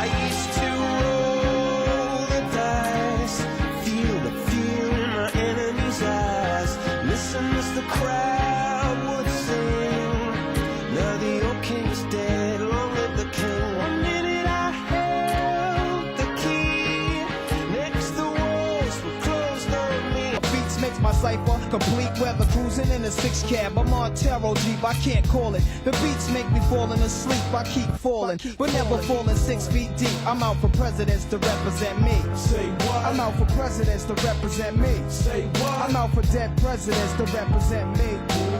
I used to roll the dice, feel the fear in my enemy's eyes. Listen as the crowd would sing. Now the old king is dead, long live the king. 1 minute I held the key, next the walls were closed on me. Beats makes my cipher complete, weather cruising in a 6 cab. I'm on Tarot Jeep, I can't call it. The beats make me falling asleep, I keep falling, but never falling 6 feet deep. I'm out for presidents to represent me. Say what? I'm out for presidents to represent me. Say what? I'm out for dead presidents to represent me.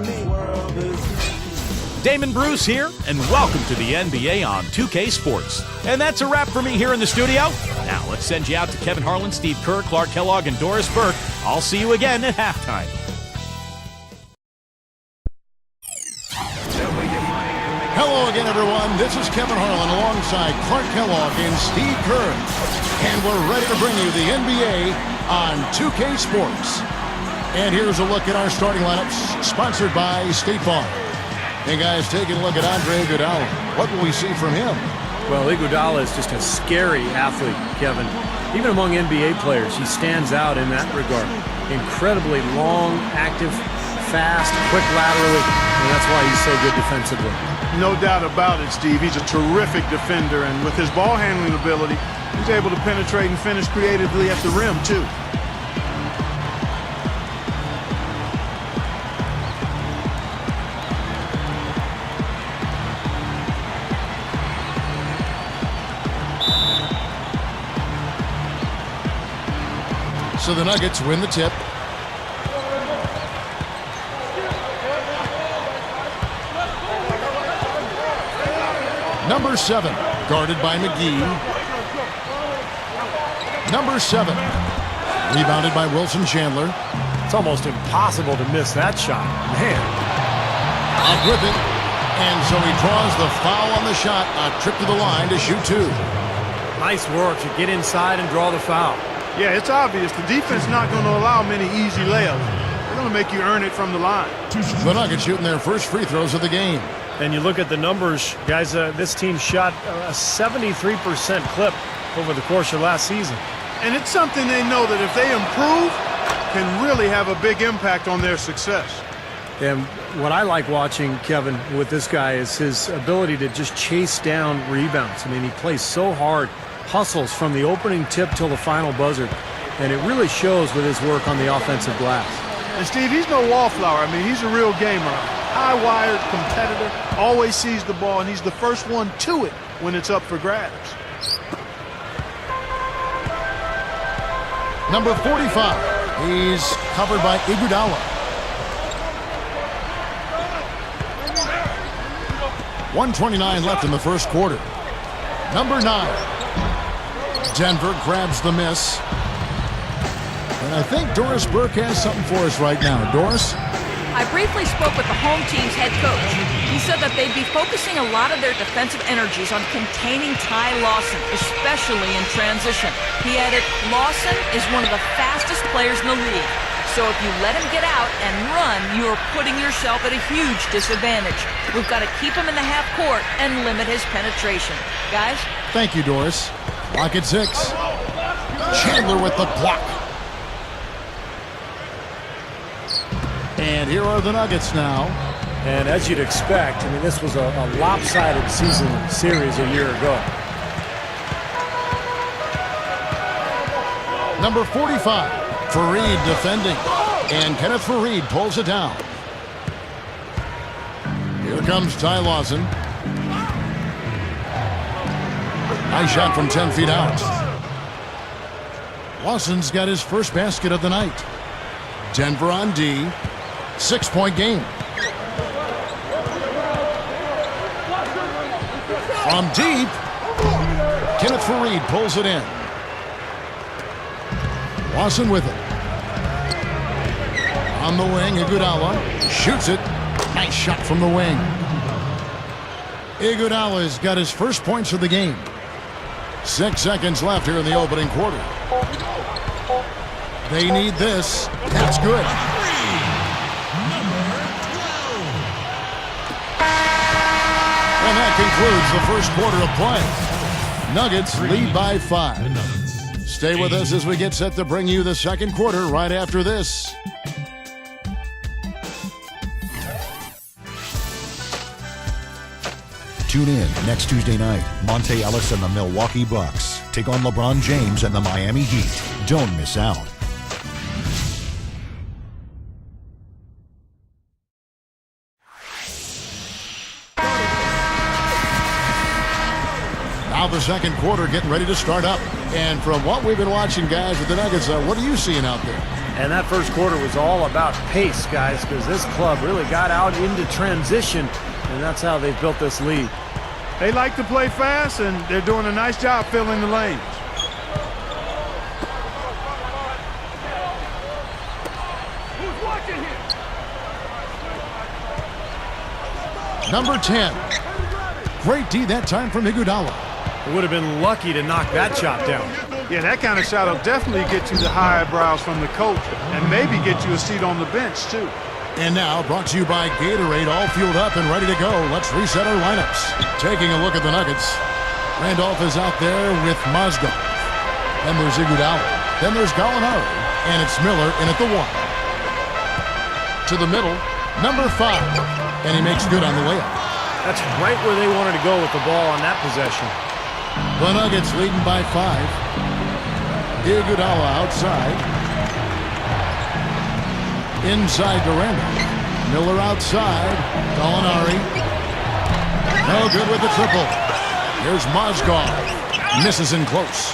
Me. World is Damon Bruce here, and welcome to the NBA on 2K Sports. And that's a wrap for me here in the studio. Now let's send you out to Kevin Harlan, Steve Kerr, Clark Kellogg, and Doris Burke. I'll see you again at halftime. Hello again, everyone. This is Kevin Harlan alongside Clark Kellogg and Steve Kerr. And we're ready to bring you the NBA on 2K Sports. And here's a look at our starting lineups, sponsored by State Farm. Hey, guys, taking a look at Andre Iguodala. What will we see from him? Well, Iguodala is just a scary athlete, Kevin. Even among NBA players, he stands out in that regard. Incredibly long, active, fast, quick laterally, and that's why he's so good defensively. No doubt about it, Steve. He's a terrific defender, and with his ball handling ability, he's able to penetrate and finish creatively at the rim, too. So the Nuggets win the tip. Number 7, guarded by McGee. Number 7, rebounded by Wilson Chandler. It's almost impossible to miss that shot. Man. Up with it. And so he draws the foul on the shot. A trip to the line to shoot 2. Nice work to get inside and draw the foul. Yeah, it's obvious. The defense is not going to allow many easy layups. They're going to make you earn it from the line. The Nuggets shooting their first free throws of the game. And you look at the numbers, guys, this team shot a 73% clip over the course of last season. And it's something they know that if they improve, can really have a big impact on their success. And what I like watching, Kevin, with this guy is his ability to just chase down rebounds. I mean, he plays so hard, hustles from the opening tip till the final buzzer, and it really shows with his work on the offensive glass. And, Steve, he's no wallflower. I mean, he's a real gamer. High-wired competitor, always sees the ball, and he's the first one to it when it's up for grabs. Number 45, he's covered by Iguodala. 1:29 left in the first quarter. Number 9, Denver grabs the miss. And I think Doris Burke has something for us right now. Doris? I briefly spoke with the home team's head coach. He said that they'd be focusing a lot of their defensive energies on containing Ty Lawson, especially in transition. He added, Lawson is one of the fastest players in the league. So if you let him get out and run, you are putting yourself at a huge disadvantage. We've got to keep him in the half court and limit his penetration. Guys? Thank you, Doris. Clock at 6. Chandler with the block. And here are the Nuggets now. And as you'd expect, I mean, this was a lopsided series a year ago. Number 45, Fareed defending. And Kenneth Fareed pulls it down. Here comes Ty Lawson. Nice shot from 10 feet out. Lawson's got his first basket of the night. Denver on D. 6-point game. From deep, Kenneth Fareed pulls it in. Lawson with it. On the wing, Iguodala shoots it. Nice shot from the wing. Iguodala's got his first points of the game. 6 seconds left here in the opening quarter. They need this. That's good. And that concludes the first quarter of play. Nuggets lead by 5. Stay with us as we get set to bring you the second quarter right after this. Tune in next Tuesday night. Monte Ellis and the Milwaukee Bucks take on LeBron James and the Miami Heat. Don't miss out. Now the second quarter getting ready to start up. And from what we've been watching, guys, with the Nuggets, what are you seeing out there? And that first quarter was all about pace, guys, because this club really got out into transition, and that's how they've built this lead. They like to play fast, and they're doing a nice job filling the lanes. Number 10. Great D that time from Iguodala. It would have been lucky to knock that shot down. Yeah, that kind of shot will definitely get you the high eyebrows from the coach and maybe get you a seat on the bench, too. And now, brought to you by Gatorade, all fueled up and ready to go. Let's reset our lineups. Taking a look at the Nuggets. Randolph is out there with Mozgov. Then there's Iguodala. Then there's Gallinari. And it's Miller in at the 1. To the middle, number 5. And he makes good on the layup. That's right where they wanted to go with the ball on that possession. The Nuggets leading by 5. Iguodala outside. Inside to Randolph. Miller outside. Gallinari. No good with the triple. Here's Mozgov. Misses in close.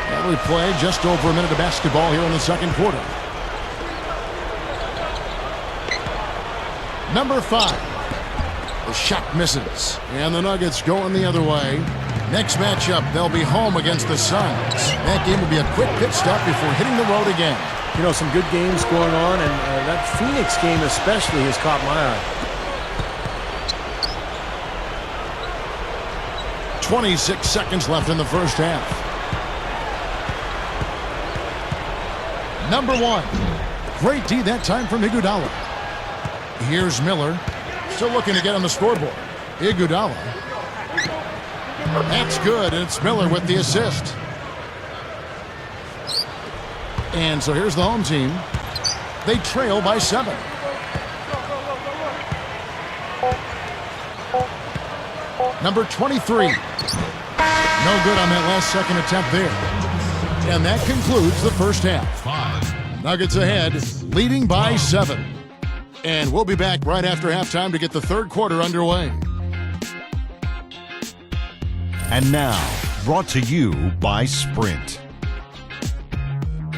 And we play just over a minute of basketball here in the second quarter. Number 5. The shot misses. And the Nuggets going the other way. Next matchup, they'll be home against the Suns. That game will be a quick pit stop before hitting the road again. You know, some good games going on, and that Phoenix game especially has caught my eye. 26 seconds left in the first half. Number 1. Great D that time from Iguodala. Here's Miller. Still looking to get on the scoreboard. Iguodala. That's good, and it's Miller with the assist. And so here's the home team. They trail by 7. Number 23. No good on that last second attempt there. And that concludes the first half. Nuggets ahead, leading by 7. And we'll be back right after halftime to get the third quarter underway. And now, brought to you by Sprint.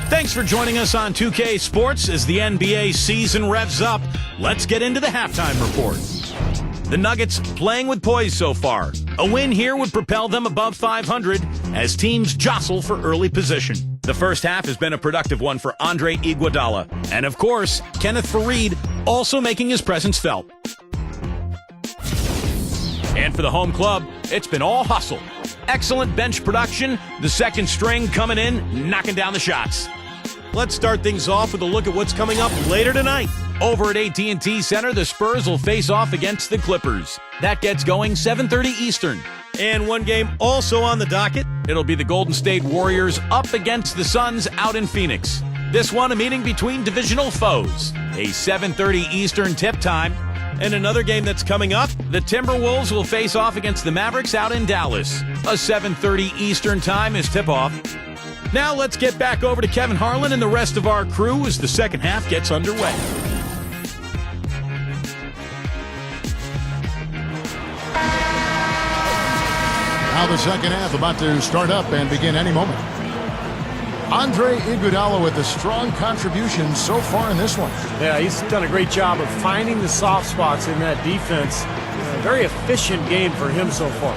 Thanks for joining us on 2K Sports as the NBA season revs up. Let's get into the halftime report. The Nuggets playing with poise so far. A win here would propel them above 500 as teams jostle for early position. The first half has been a productive one for Andre Iguodala. And of course, Kenneth Faried also making his presence felt. And for the home club, it's been all hustle. Excellent bench production, the second string coming in, knocking down the shots. Let's start things off with a look at what's coming up later tonight. Over at AT&T Center, the Spurs will face off against the Clippers. That gets going 7:30 Eastern. And one game also on the docket. It'll be the Golden State Warriors up against the Suns out in Phoenix. This one a meeting between divisional foes. A 7:30 Eastern tip time. And another game that's coming up, the Timberwolves will face off against the Mavericks out in Dallas. A 7:30 Eastern time is tip-off. Now let's get back over to Kevin Harlan and the rest of our crew as the second half gets underway. Now the second half about to start up and begin any moment. Andre Iguodala with a strong contribution so far in this one. Yeah, he's done a great job of finding the soft spots in that defense. A very efficient game for him so far.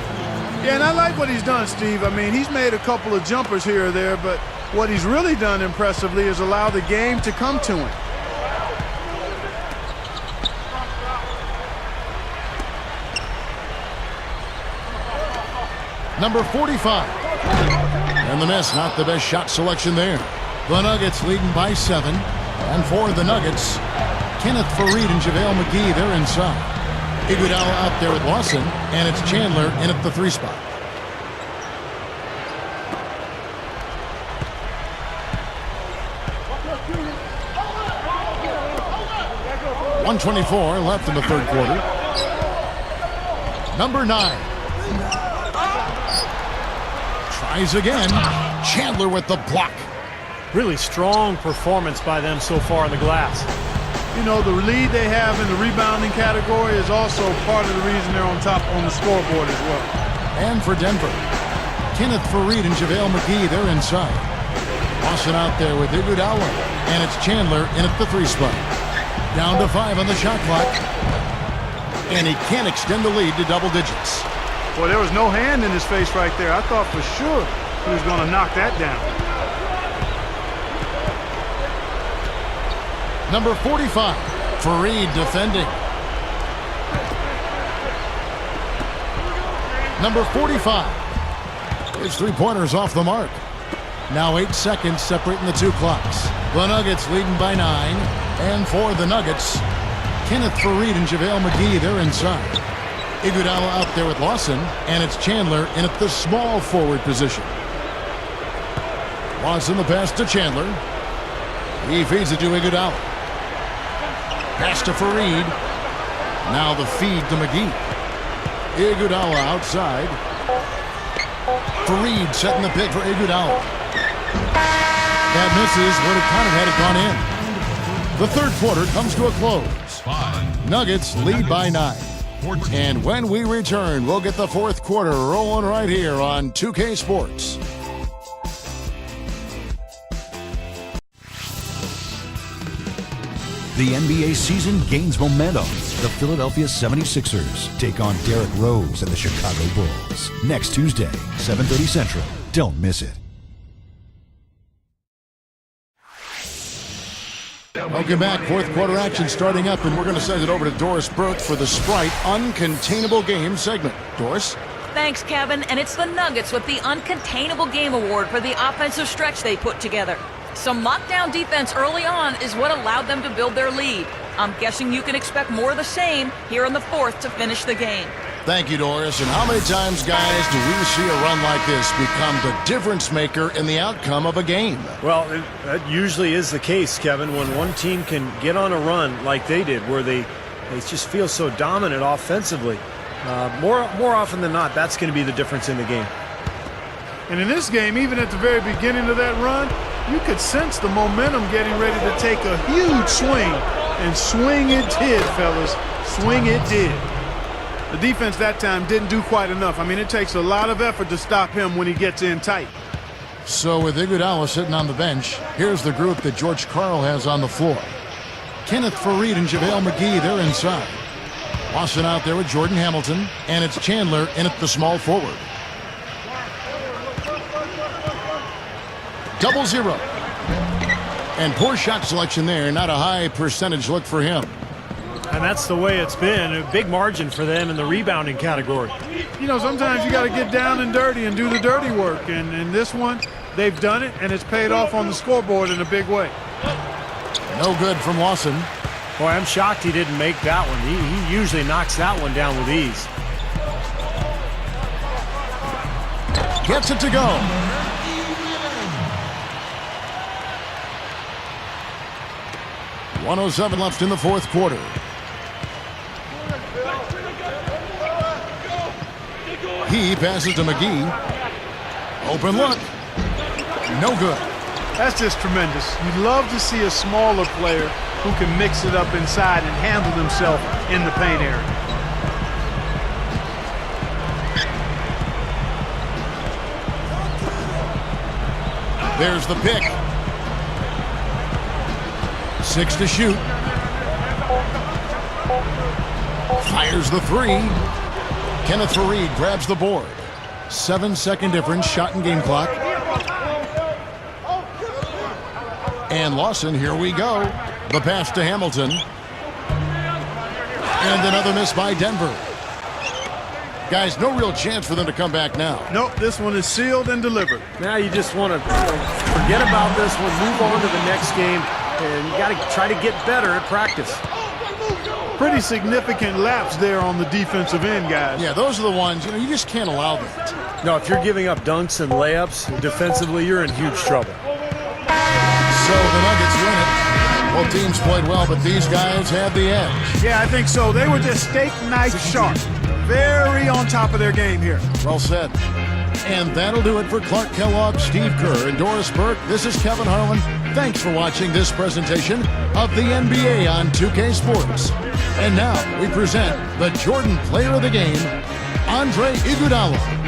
Yeah, and I like what he's done, Steve. I mean, he's made a couple of jumpers here or there, but what he's really done impressively is allow the game to come to him. Number 45. And the miss, not the best shot selection there. The Nuggets leading by 7. And for the Nuggets, Kenneth Faried and JaVale McGee, they're inside. Iguodala out there with Lawson, and it's Chandler in at the 3 spot. .124 left in the third quarter. Number 9. Tries again. Chandler with the block. Really strong performance by them so far on the glass. You know, the lead they have in the rebounding category is also part of the reason they're on top on the scoreboard as well. And for Denver, Kenneth Faried and JaVale McGee, they're inside. Lawson out there with Iguodala, and it's Chandler in at the 3 spot. Down to 5 on the shot clock, and he can't extend the lead to double digits. Boy, there was no hand in his face right there. I thought for sure he was going to knock that down. Number 45, Faried defending. Number 45. His 3-pointers off the mark. Now 8 seconds separating the 2 clocks. The Nuggets leading by 9. And for the Nuggets, Kenneth Faried and JaVale McGee, they're inside. Iguodala out there with Lawson, and it's Chandler in at the small forward position. Lawson the pass to Chandler. He feeds it to Iguodala. Pass to Faried. Now the feed to McGee. Iguodala outside. Faried setting the pick for Iguodala. That misses, would have kind of had it gone in. The third quarter comes to a close. Nuggets lead by 9. And when we return, we'll get the fourth quarter rolling right here on 2K Sports. The NBA season gains momentum. The Philadelphia 76ers take on Derrick Rose and the Chicago Bulls. Next Tuesday, 7:30 Central. Don't miss it. Welcome back. Fourth quarter action starting up, and we're going to send it over to Doris Burke for the Sprite Uncontainable Game segment. Doris? Thanks, Kevin. And it's the Nuggets with the Uncontainable Game Award for the offensive stretch they put together. Some lockdown defense early on is what allowed them to build their lead. I'm guessing you can expect more of the same here in the fourth to finish the game. Thank you, Doris. And how many times, guys, do we see a run like this become the difference maker in the outcome of a game? Well, that usually is the case, Kevin, when one team can get on a run like they did, where they just feel so dominant offensively. More often than not, that's going to be the difference in the game. And in this game, even at the very beginning of that run, you could sense the momentum getting ready to take a huge swing. And swing it did, fellas. Swing it did. The defense that time didn't do quite enough. I mean, it takes a lot of effort to stop him when he gets in tight. So with Iguodala sitting on the bench, here's the group that George Karl has on the floor. Kenneth Faried and JaVale McGee, they're inside. Lawson out there with Jordan Hamilton, and it's Chandler in at the small forward. 0-0. And poor shot selection there, not a high percentage look for him. And that's the way it's been. A big margin for them in the rebounding category. You know, sometimes you got to get down and dirty and do the dirty work. And in this one, they've done it, and it's paid off on the scoreboard in a big way. No good from Lawson. Boy, I'm shocked he didn't make that one. He usually knocks that one down with ease. Gets it to go. .107 left in the fourth quarter. He passes to McGee. Open look. No good. That's just tremendous. You love to see a smaller player who can mix it up inside and handle himself in the paint area. There's the pick. 6 to shoot. Fires the 3. Kenneth Faried grabs the board. 7-second difference, shot and game clock. And Lawson, here we go. The pass to Hamilton. And another miss by Denver. Guys, no real chance for them to come back now. Nope, this one is sealed and delivered. Now you just want to forget about this one, move on to the next game, and you got to try to get better at practice. Pretty significant lapse there on the defensive end, guys. Yeah, those are the ones, you just can't allow that. No, if you're giving up dunks and layups, defensively, you're in huge trouble. So the Nuggets win it. Both teams played well, but these guys had the edge. Yeah, I think so. They were just steak knife sharp. Very on top of their game here. Well said. And that'll do it for Clark Kellogg, Steve Kerr, and Doris Burke. This is Kevin Harlan. Thanks for watching this presentation of the NBA on 2K Sports. And now we present the Jordan Player of the Game, Andre Iguodala.